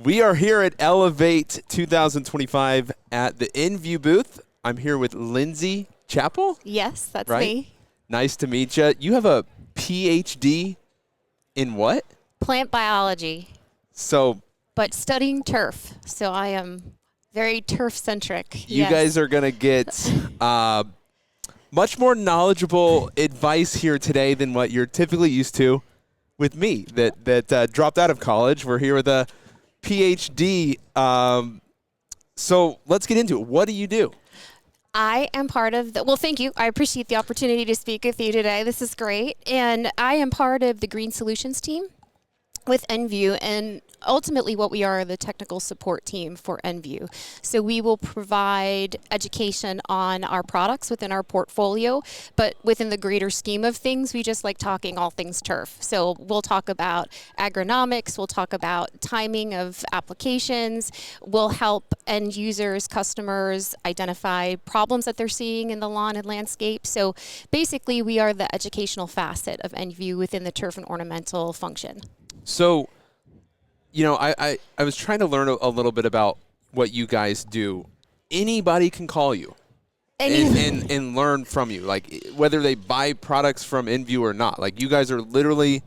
We are here at Elevate 2025 at the Envu booth. I'm here with Lindsey Chappell. Yes, that's right? me. Nice to meet you. You have a Ph.D. in what? Plant biology, So but studying turf. So I am very turf-centric. you guys are going to get much more knowledgeable advice here today than what you're typically used to with me that dropped out of college. We're here with a Ph.D. So let's get into it. What do you do? I am part of the, well, thank you. I appreciate the opportunity to speak with you today. This is great. And I am part of the Green Solutions team with Envu, and ultimately what we are the technical support team for Envu. So we will provide education on our products within our portfolio, but within the greater scheme of things, we just like talking all things turf. So we'll talk about agronomics, we'll talk about timing of applications, we'll help end users, customers identify problems that they're seeing in the lawn and landscape. So basically we are the educational facet of Envu within the turf and ornamental function. So, you know, I was trying to learn a little bit about what you guys do. Anybody can call you and learn from you, like whether they buy products from Envu or not. Like you guys are literally,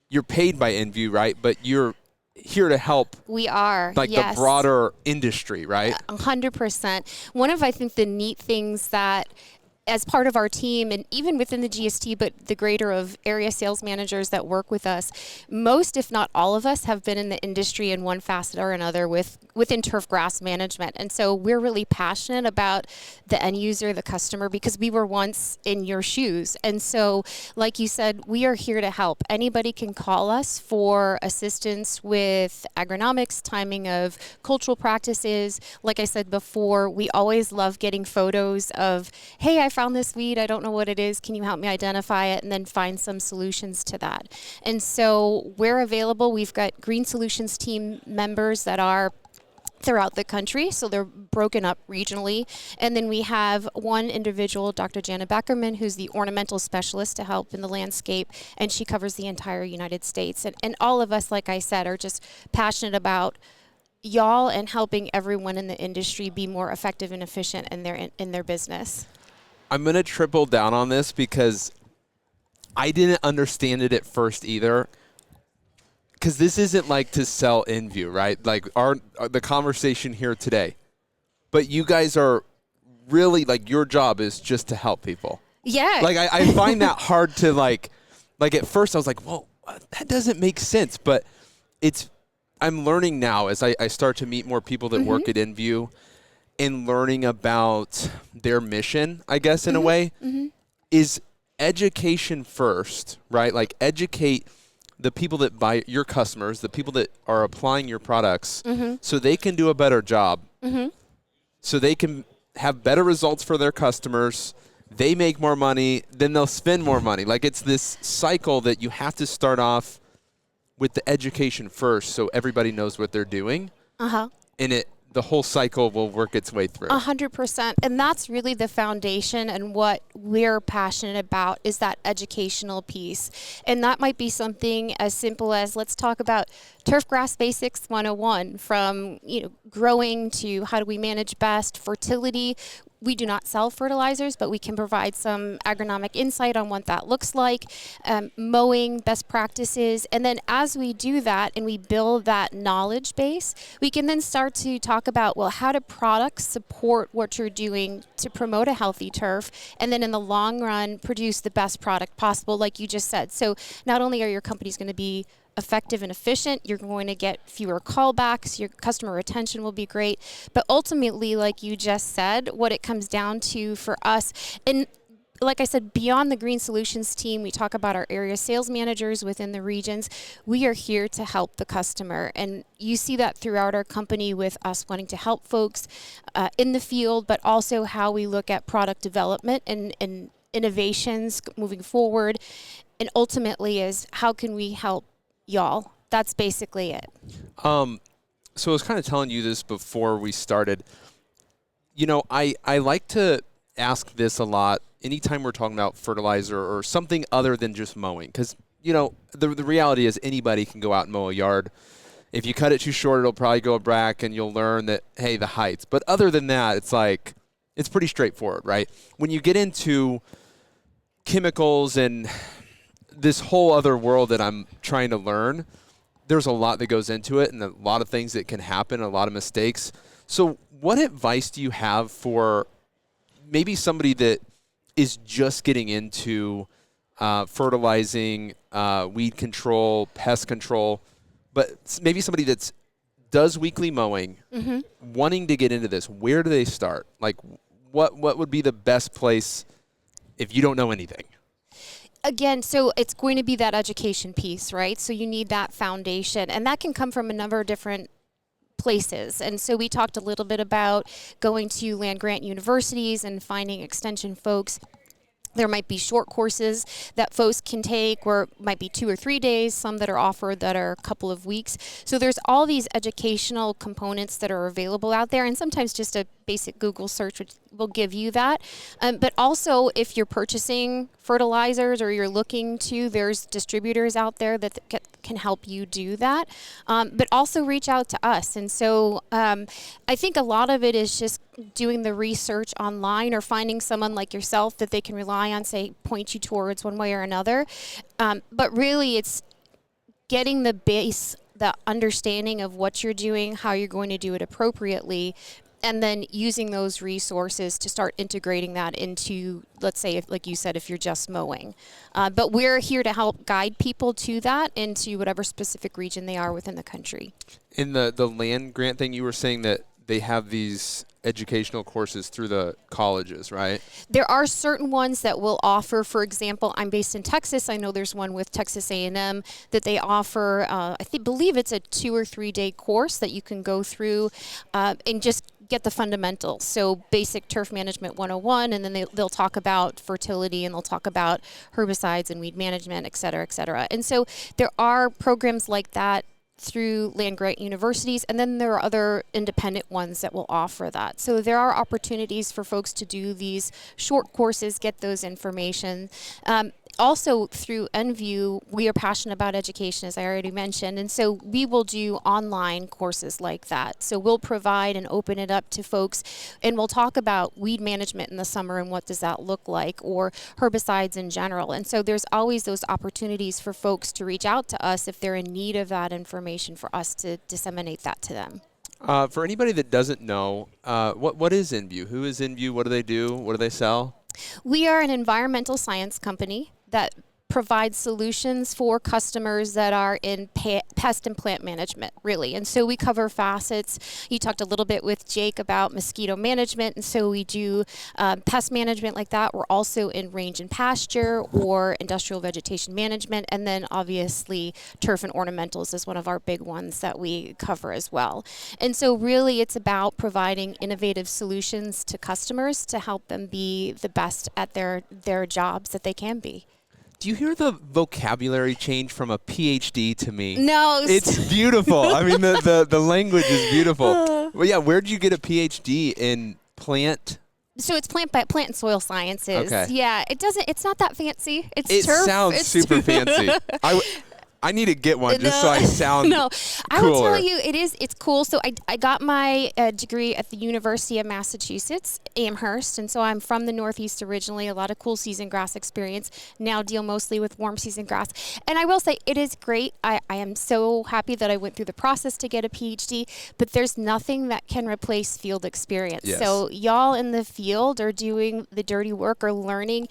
you're paid by Envu, right? But you're here to help. We are, like yes. the broader industry, right? 100%. One of, I think, the neat things that as part of our team, and even within the GST, but the greater of area sales managers that work with us, most, if not all of us, have been in the industry in one facet or another within turf grass management. And so we're really passionate about the end user, the customer, because we were once in your shoes. And so, like you said, we are here to help. Anybody can call us for assistance with agronomics, timing of cultural practices. Like I said before, we always love getting photos of, hey, I found this weed, I don't know what it is, can you help me identify it, and then find some solutions to that. And so we're available. We've got Green Solutions team members that are throughout the country, so they're broken up regionally. And then we have one individual, Dr. Jana Beckerman, who's the ornamental specialist to help in the landscape, and she covers the entire United States. And all of us, like I said, are just passionate about y'all and helping everyone in the industry be more effective and efficient in their business. I'm going to triple down on this because I didn't understand it at first either. Because this isn't like to sell Envu, right? Like the conversation here today. But you guys are really, like, your job is just to help people. Yeah. Like I find that hard to like at first I was like, well, that doesn't make sense. But I'm learning now as I start to meet more people that work at Envu, and learning about their mission, I guess, in a way, is education first, right? Like educate the people that buy your customers, the people that are applying your products, so they can do a better job, so they can have better results for their customers. They make more money, then they'll spend more money. Like it's this cycle that you have to start off with the education first so everybody knows what they're doing. And the whole cycle will work its way through. 100%. And that's really the foundation, and what we're passionate about is that educational piece. And that might be something as simple as, let's talk about turf grass basics 101, from growing to how do we manage best, fertility. We do not sell fertilizers, but we can provide some agronomic insight on what that looks like, mowing, best practices. And then as we do that and we build that knowledge base, we can then start to talk about, well, how do products support what you're doing to promote a healthy turf, and then in the long run produce the best product possible, like you just said. So not only are your companies going to be effective and efficient, you're going to get fewer callbacks, your customer retention will be great, but ultimately, like you just said, what it comes down to for us, and like I said, beyond the Green Solutions team, we talk about our area sales managers within the regions. We are here to help the customer, and you see that throughout our company with us wanting to help folks in the field, but also how we look at product development and innovations moving forward, and ultimately is how can we help y'all. That's basically it. So I was kind of telling you this before we started. I like to ask this a lot anytime we're talking about fertilizer or something other than just mowing, because the reality is anybody can go out and mow a yard if you cut it too short, it'll probably go back and you'll learn that, hey, the heights. But other than that, it's like, it's pretty straightforward, right? When you get into chemicals and this whole other world that I'm trying to learn, there's a lot that goes into it and a lot of things that can happen, a lot of mistakes. So what advice do you have for maybe somebody that is just getting into fertilizing, weed control, pest control, but maybe somebody that does weekly mowing, wanting to get into this? Where do they start? Like, what would be the best place if you don't know anything? Again, so it's going to be that education piece, right? So you need that foundation, and that can come from a number of different places. And so we talked a little bit about going to land-grant universities and finding extension folks. There might be short courses that folks can take, or it might be 2 or 3 days, some that are offered that are a couple of weeks. So there's all these educational components that are available out there, and sometimes just a basic Google search will give you that. But also, if you're purchasing fertilizers or you're looking to, there's distributors out there that can help you do that. But also reach out to us. And so I think a lot of it is just doing the research online or finding someone like yourself that they can rely on, say, point you towards one way or another. But really, it's getting the base, the understanding of what you're doing, how you're going to do it appropriately, and then using those resources to start integrating that into, let's say, if, like you said, if you're just mowing. But we're here to help guide people to that, into whatever specific region they are within the country. In the land grant thing, you were saying that they have these educational courses through the colleges, right? There are certain ones that will offer. For example, I'm based in Texas. I know there's one with Texas A&M that they offer. Believe it's a 2 or 3 day course that you can go through and just get the fundamentals. So basic turf management 101, and then they'll talk about fertility, and they'll talk about herbicides and weed management, et cetera, et cetera. And so there are programs like that through land-grant universities, and then there are other independent ones that will offer that. So there are opportunities for folks to do these short courses, get those information. Also, through Envu, we are passionate about education, as I already mentioned, and so we will do online courses like that. So we'll provide and open it up to folks, and we'll talk about weed management in the summer and what does that look like, or herbicides in general. And so there's always those opportunities for folks to reach out to us if they're in need of that information, for us to disseminate that to them. For anybody that doesn't know, what is Envu? Who is Envu? What do they do? What do they sell? We are an environmental science company that provides solutions for customers that are in pest and plant management, really. And so we cover facets. You talked a little bit with Jake about mosquito management, and so we do pest management like that. We're also in range and pasture or industrial vegetation management, and then obviously turf and ornamentals is one of our big ones that we cover as well. And so really it's about providing innovative solutions to customers to help them be the best at their jobs that they can be. Do you hear the vocabulary change from a Ph.D. to me? No. It's beautiful. I mean, the language is beautiful. Well, yeah, where did you get a Ph.D. in plant? So it's plant and soil sciences. Okay. Yeah, it's not that fancy. It's It turf. sounds super fancy. I need to get one just so I sound No, I cooler. will tell you, it's cool. So I got my degree at the University of Massachusetts, Amherst, and so I'm from the Northeast originally, a lot of cool season grass experience. Now deal mostly with warm season grass. And I will say, it is great. I am so happy that I went through the process to get a PhD, but there's nothing that can replace field experience. Yes. So y'all in the field are doing the dirty work, or learning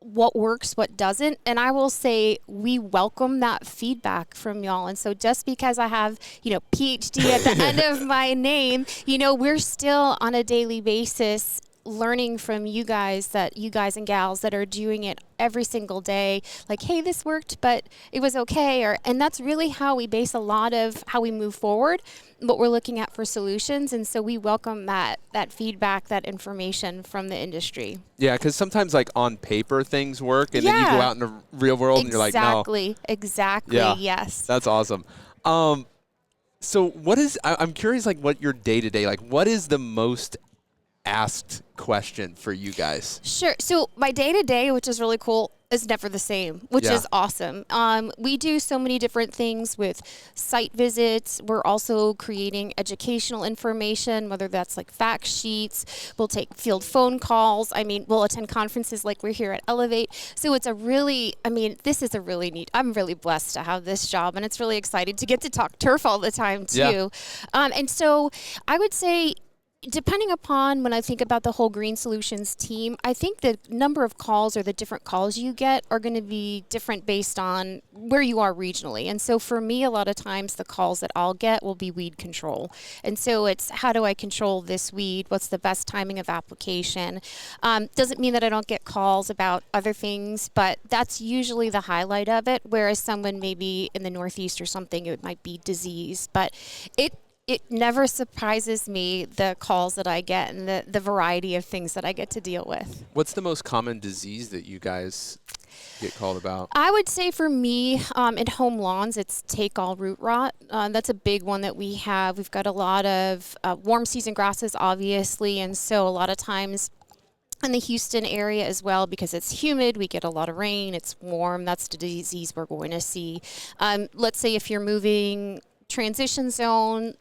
what works, what doesn't. And I will say we welcome that feedback from y'all. And so just because I have, PhD at the end of my name, we're still on a daily basis learning from you guys and gals that are doing it every single day, like, hey, this worked, but it was okay. And that's really how we base a lot of how we move forward, what we're looking at for solutions. And so we welcome that feedback, that information from the industry. Yeah, because sometimes, like, on paper things work, and then you go out in the real world and you're like, no. Exactly. Yeah, Yes. That's awesome. So I'm curious, like, what your day-to-day, like, what is the most asked question for you guys? Sure. So my day-to-day, which is really cool, is never the same, which is awesome. We do so many different things with site visits. We're also creating educational information, whether that's like fact sheets. We'll take field phone calls. I mean, we'll attend conferences like we're here at Elevate. So it's a really, I mean, this is a really neat, I'm really blessed to have this job, and it's really exciting to get to talk turf all the time too. Yeah. And so I would say, depending upon when I think about the whole Green Solutions team, I think the number of calls or the different calls you get are going to be different based on where you are regionally. And so for me, a lot of times the calls that I'll get will be weed control. And so it's, how do I control this weed? What's the best timing of application? Doesn't mean that I don't get calls about other things, but that's usually the highlight of it. Whereas someone maybe in the Northeast or something, it might be disease. But it never surprises me, the calls that I get and the variety of things that I get to deal with. What's the most common disease that you guys get called about? I would say for me, in home lawns, it's take-all root rot. That's a big one that we have. We've got a lot of warm season grasses, obviously, and so a lot of times in the Houston area as well, because it's humid, we get a lot of rain, it's warm, that's the disease we're going to see. Let's say if you're moving transition zone,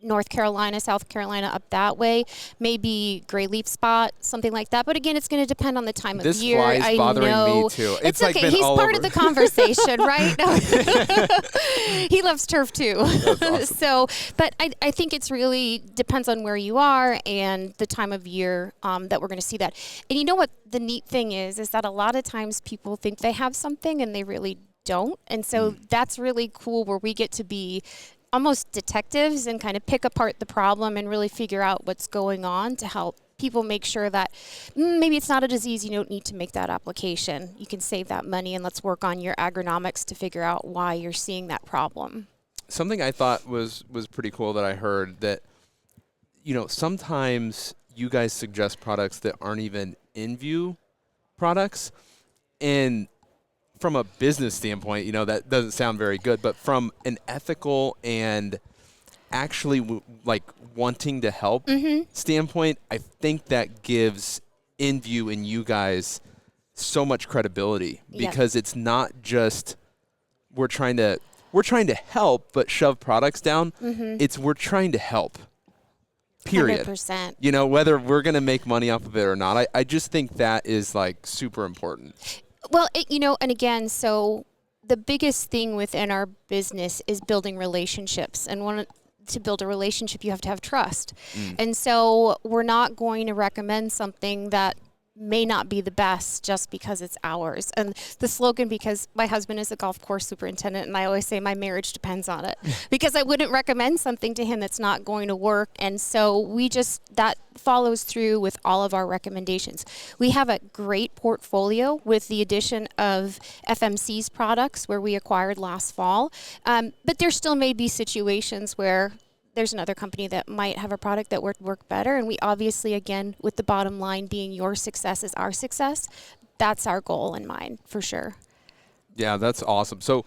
North Carolina, South Carolina, up that way, maybe gray leaf spot, something like that. But again, it's going to depend on the time of year. This fly is bothering me too. It's like okay. He's part of the conversation, right? No. He loves turf too. That's awesome. So, but I think it's really depends on where you are and the time of year that we're going to see that. And you know what the neat thing is that a lot of times people think they have something and they really don't. And so that's really cool, where we get to be almost detectives and kind of pick apart the problem and really figure out what's going on to help people make sure that maybe it's not a disease, you don't need to make that application. You can save that money, and let's work on your agronomics to figure out why you're seeing that problem. Something I thought was pretty cool that I heard, that, you know, sometimes you guys suggest products that aren't even Envu products, and from a business standpoint, you know, that doesn't sound very good, but from an ethical and actually like wanting to help standpoint, I think that gives Envu and you guys so much credibility, because it's not just we're trying to help but shove products down. It's we're trying to help. Period. 100%. You know, whether we're going to make money off of it or not. I just think that is like super important. Well, you know, and again, so the biggest thing within our business is building relationships. And to build a relationship, you have to have trust. And so we're not going to recommend something that may not be the best just because it's ours. And the slogan, because my husband is a golf course superintendent, and I always say my marriage depends on it, because I wouldn't recommend something to him that's not going to work. And so that follows through with all of our recommendations. We have a great portfolio with the addition of FMC's products, where we acquired last fall. But there still may be situations where there's another company that might have a product that would work better. And we obviously, again, with the bottom line being your success is our success, that's our goal in mind, for sure. Yeah, that's awesome. So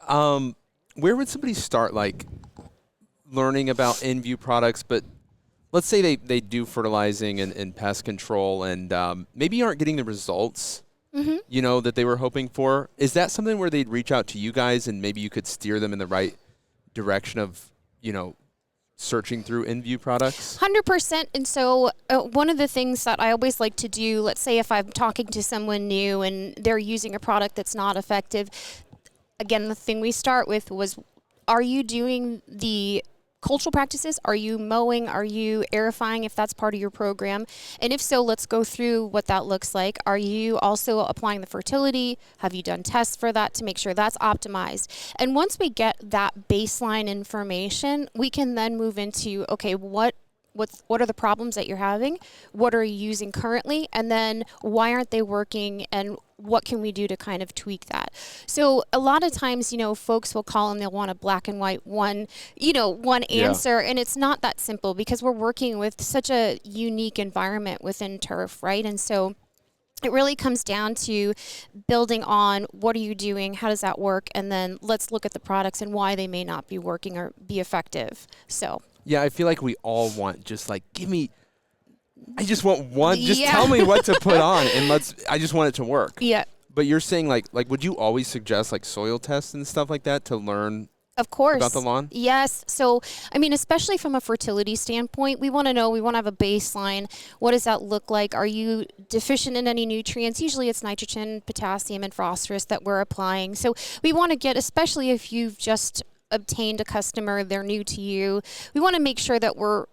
where would somebody start, like, learning about Envu products? But let's say they do fertilizing and pest control, and maybe aren't getting the results you know, that they were hoping for. Is that something where they'd reach out to you guys and maybe you could steer them in the right direction of, you know, searching through Envu products? 100%. And so one of the things that I always like to do, let's say if I'm talking to someone new and they're using a product that's not effective, again, the thing we start with was, are you doing the cultural practices? Are you mowing? Are you aerifying, if that's part of your program? And if so, let's go through what that looks like. Are you also applying the fertility? Have you done tests for that to make sure that's optimized? And once we get that baseline information, we can then move into, okay, what are the problems that you're having? What are you using currently? And then why aren't they working? And what can we do to kind of tweak that? So a lot of times, you know, folks will call and they'll want a black and white one answer. And it's not that simple, because we're working with such a unique environment within turf, right? And so it really comes down to building on what are you doing, how does that work, and then let's look at the products and why they may not be working or be effective. So yeah, I feel like we all want just like, give me I just want one. Just tell me what to put on, and I just want it to work. Yeah. But you're saying like would you always suggest like soil tests and stuff like that to learn? Of course. About the lawn? Yes. So, I mean, especially from a fertility standpoint, we want to know, we want to have a baseline. What does that look like? Are you deficient in any nutrients? Usually it's nitrogen, potassium, and phosphorus that we're applying. So we want to get, especially if you've just obtained a customer, they're new to you, we want to make sure that we're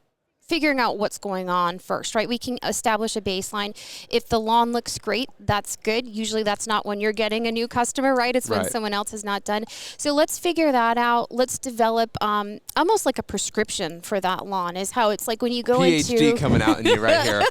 figuring out what's going on first, right? We can establish a baseline. If the lawn looks great, that's good. Usually that's not when you're getting a new customer, right? It's when someone else has not done. So let's figure that out. Let's develop almost like a prescription for that lawn is how it's like when you go into... Ph.D. coming out in you right here.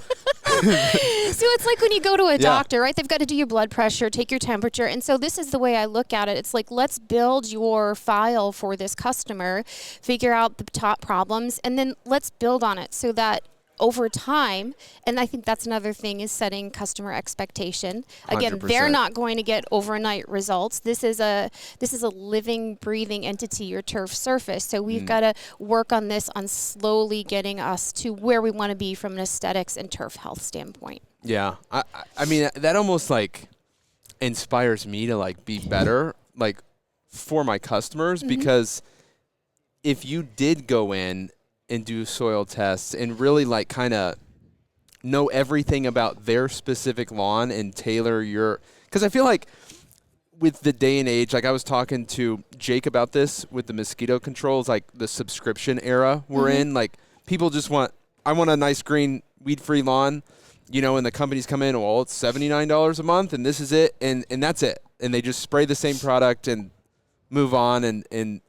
So it's like when you go to a doctor, right? They've got to do your blood pressure, take your temperature. And so this is the way I look at it. It's like, let's build your file for this customer, figure out the top problems, and then let's build on it so that over time, and I think that's another thing, is setting customer expectation. Again, 100%. they're not going to get overnight results. This is a living, breathing entity, your turf surface. So we've got to work on this, on slowly getting us to where we want to be from an aesthetics and turf health standpoint. Yeah. I mean, that almost like inspires me to like be better like for my customers, because if you did go in and do soil tests and really like kind of know everything about their specific lawn and tailor your, because I feel like with the day and age, like I was talking to Jake about this with the mosquito controls, like the subscription era we're in, like people just I want a nice green weed-free lawn, you know, and the companies come in, well, it's $79 a month and this is it. And that's it. And they just spray the same product and move on. And,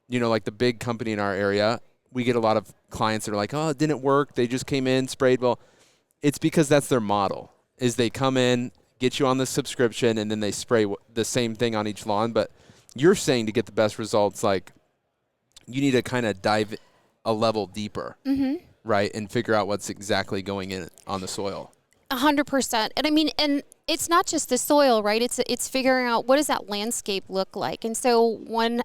you know, like the big company in our area, we get a lot of clients that are like, oh, it didn't work. They just came in, sprayed. Well, it's because that's their model, is they come in, get you on the subscription, and then they spray the same thing on each lawn. But you're saying to get the best results, like you need to kind of dive a level deeper, right, and figure out what's exactly going in on the soil. 100%. And I mean, and it's not just the soil, right? It's figuring out what does that landscape look like. And so one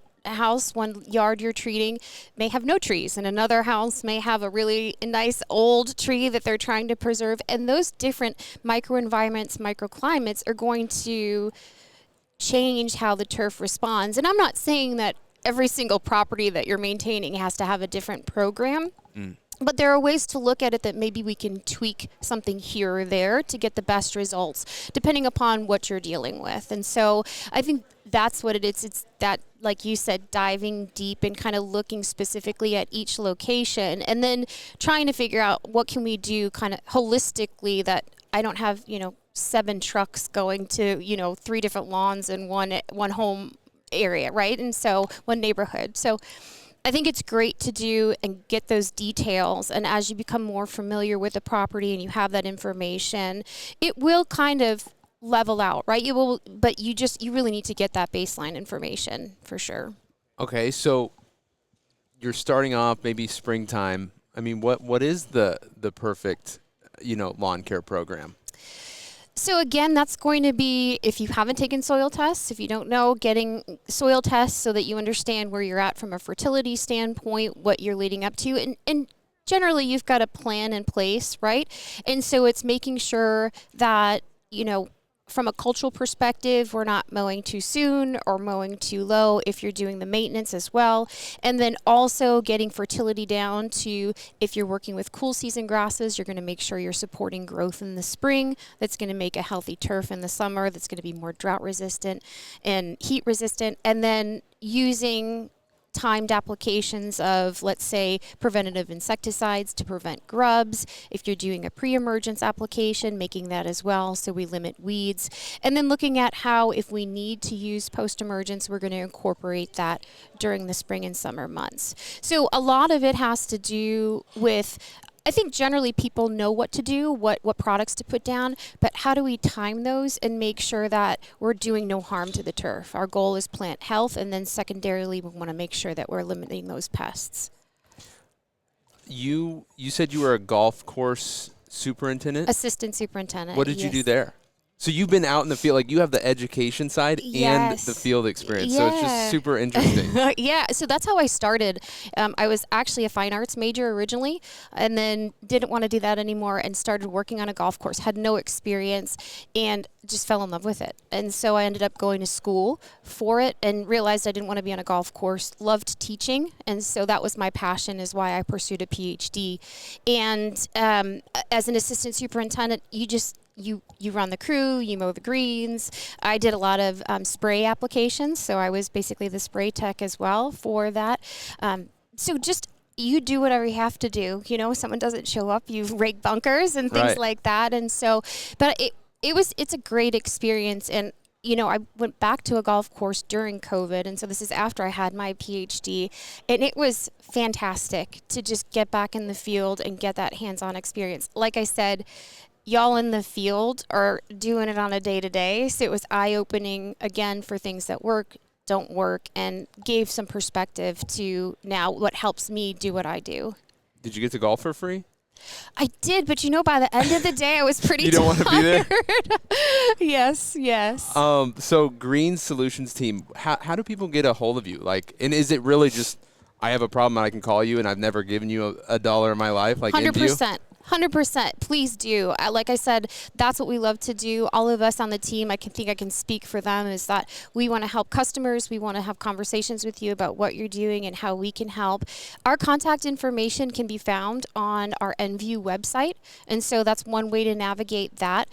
yard you're treating may have no trees, and another house may have a really nice old tree that they're trying to preserve. And those different microenvironments, microclimates are going to change how the turf responds. And I'm not saying that every single property that you're maintaining has to have a different program. But there are ways to look at it that maybe we can tweak something here or there to get the best results, depending upon what you're dealing with. And so I think that's what it is. It's that, like you said, diving deep and kind of looking specifically at each location and then trying to figure out what can we do kind of holistically that I don't have, 7 trucks going to, 3 different lawns in one home area, right? And so one neighborhood. So I think it's great to do and get those details. And as you become more familiar with the property and you have that information, it will kind of level out, right? But you really need to get that baseline information for sure. Okay. So you're starting off maybe springtime. I mean, what is the perfect, lawn care program? So again, that's going to be, if you haven't taken soil tests, if you don't know, getting soil tests so that you understand where you're at from a fertility standpoint, what you're leading up to. And generally, you've got a plan in place, right? And so it's making sure that, from a cultural perspective, we're not mowing too soon or mowing too low if you're doing the maintenance as well. And then also getting fertility down to, if you're working with cool season grasses, you're going to make sure you're supporting growth in the spring. That's going to make a healthy turf in the summer. That's going to be more drought resistant and heat resistant. And then using timed applications of, let's say, preventative insecticides to prevent grubs. If you're doing a pre-emergence application, making that as well so we limit weeds. And then looking at how, if we need to use post-emergence, we're going to incorporate that during the spring and summer months. So a lot of it has to do with, I think generally people know what to do, what products to put down, but how do we time those and make sure that we're doing no harm to the turf? Our goal is plant health, and then secondarily, we want to make sure that we're eliminating those pests. You said you were a golf course superintendent? Assistant superintendent. What did you do there? So you've been out in the field, like you have the education side and the field experience. So it's just super interesting. Yeah, so that's how I started. I was actually a fine arts major originally, and then didn't want to do that anymore and started working on a golf course, had no experience, and just fell in love with it. And so I ended up going to school for it and realized I didn't want to be on a golf course, loved teaching, and so that was my passion, is why I pursued a Ph.D. And as an assistant superintendent, you run the crew, you mow the greens. I did a lot of spray applications, so I was basically the spray tech as well for that. So just you do whatever you have to do. You know, someone doesn't show up, you rake bunkers and things like that. And so, but it's a great experience. And you know, I went back to a golf course during COVID, and so this is after I had my PhD, and it was fantastic to just get back in the field and get that hands-on experience. Like I said, y'all in the field are doing it on a day-to-day, so it was eye-opening, again, for things that work, don't work, and gave some perspective to now what helps me do what I do. Did you get to golf for free? I did, but you know, by the end of the day, I was pretty tired. You don't want to be there? Yes. So Green Solutions team, how do people get a hold of you? Like, and is it really just, I have a problem and I can call you and I've never given you a dollar in my life? Like 100%. 100%. Please do. Like I said, that's what we love to do. All of us on the team, I can speak for them, is that we want to help customers. We want to have conversations with you about what you're doing and how we can help. Our contact information can be found on our Envu website, and so that's one way to navigate that.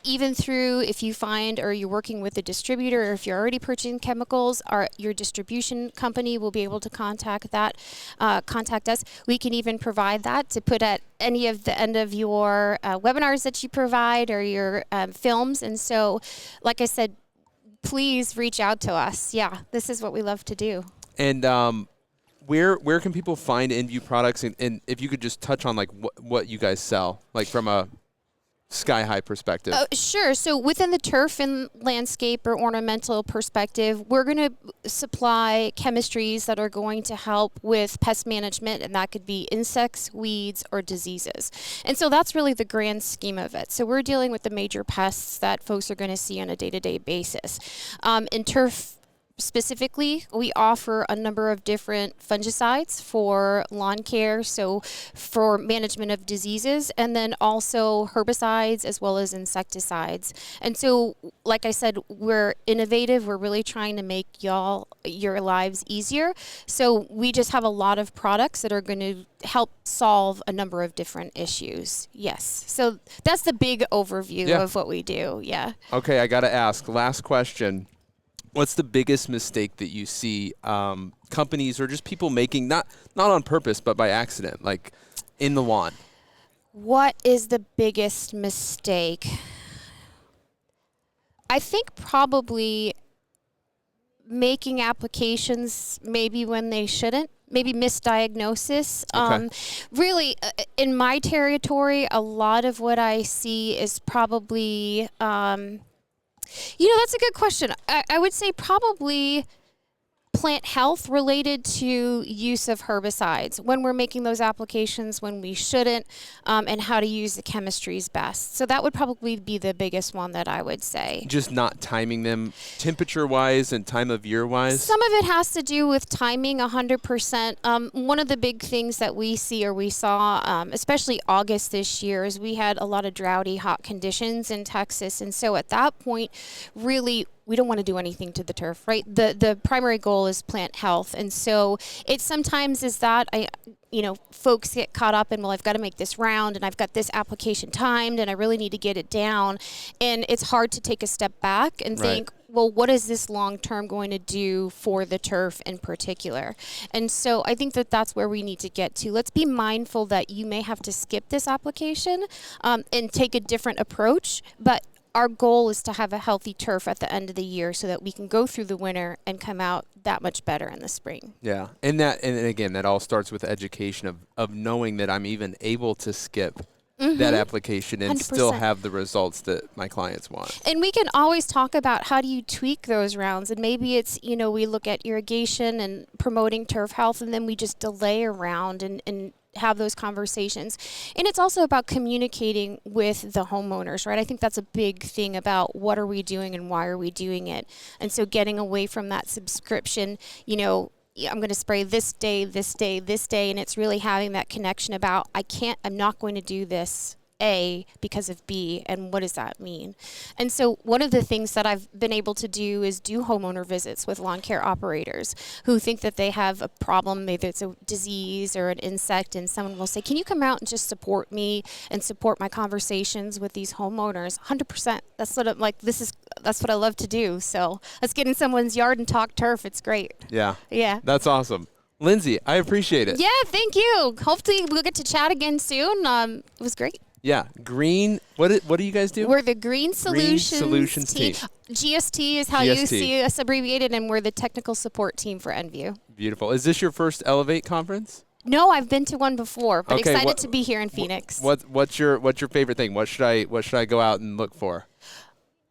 Even through, if you find or you're working with a distributor, or if you're already purchasing chemicals, your distribution company will be able to contact us. We can even provide that to put at any of the end of your webinars that you provide or your films. And so, like I said, please reach out to us. Yeah, this is what we love to do. And where can people find Envu products? And if you could just touch on like what you guys sell, like from a sky high perspective. Sure. So within the turf and landscape or ornamental perspective, we're going to supply chemistries that are going to help with pest management, and that could be insects, weeds, or diseases. And so that's really the grand scheme of it. So we're dealing with the major pests that folks are going to see on a day-to-day basis. In turf specifically, we offer a number of different fungicides for lawn care, so for management of diseases, and then also herbicides as well as insecticides. And so, like I said, we're innovative. We're really trying to make your lives easier. So we just have a lot of products that are going to help solve a number of different issues. Yes. So that's the big overview of what we do. Yeah. Okay, I got to ask, last question. What's the biggest mistake that you see companies or just people making, not on purpose, but by accident, like in the lawn? What is the biggest mistake? I think probably making applications maybe when they shouldn't. Maybe misdiagnosis. Okay. Really, in my territory, a lot of what I see is probably... that's a good question. I would say probably plant health related to use of herbicides, when we're making those applications, when we shouldn't, and how to use the chemistries best. So that would probably be the biggest one that I would say. Just not timing them temperature-wise and time of year-wise? Some of it has to do with timing, 100%. One of the big things that we see or we saw, especially August this year, is we had a lot of droughty, hot conditions in Texas. And so at that point, really, we don't want to do anything to the turf, right? The primary goal is plant health. And so it sometimes is that folks get caught up in, well, I've got to make this round and I've got this application timed and I really need to get it down. And it's hard to take a step back and think, well, what is this long-term going to do for the turf in particular? And so I think that that's where we need to get to. Let's be mindful that you may have to skip this application and take a different approach, but our goal is to have a healthy turf at the end of the year so that we can go through the winter and come out that much better in the spring. Yeah. And again, that all starts with education of knowing that I'm even able to skip that application and 100%. Still have the results that my clients want. And we can always talk about how do you tweak those rounds. And maybe it's, we look at irrigation and promoting turf health, and then we just delay a round and have those conversations. And it's also about communicating with the homeowners, right? I think that's a big thing about what are we doing and why are we doing it. And so getting away from that subscription, you know, I'm going to spray this day, this day, this day, and it's really having that connection about I'm not going to do this A because of B, and what does that mean? And so one of the things that I've been able to do is do homeowner visits with lawn care operators who think that they have a problem, maybe it's a disease or an insect, and someone will say, can you come out and just support me and support my conversations with these homeowners? 100%. That's what I'm like, that's what I love to do. So let's get in someone's yard and talk turf. It's great. Yeah. Yeah. That's awesome. Lindsey, I appreciate it. Yeah, thank you. Hopefully we'll get to chat again soon. It was great. Yeah, green. What do you guys do? We're the Green Solutions team. GST is how you see us abbreviated, and we're the technical support team for Envu. Beautiful. Is this your first Elevate conference? No, I've been to one before, but Okay, excited to be here in Phoenix. What's your favorite thing? What should I go out and look for?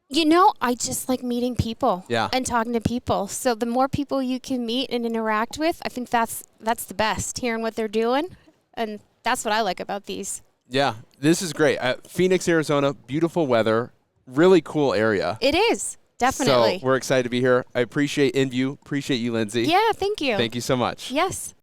You know, I just like meeting people and talking to people. So the more people you can meet and interact with, I think that's the best, hearing what they're doing. And that's what I like about these. Yeah, this is great. Phoenix, Arizona, beautiful weather, really cool area. It is, definitely. So we're excited to be here. I appreciate Envu. Appreciate you, Lindsey. Yeah, thank you. Thank you so much. Yes.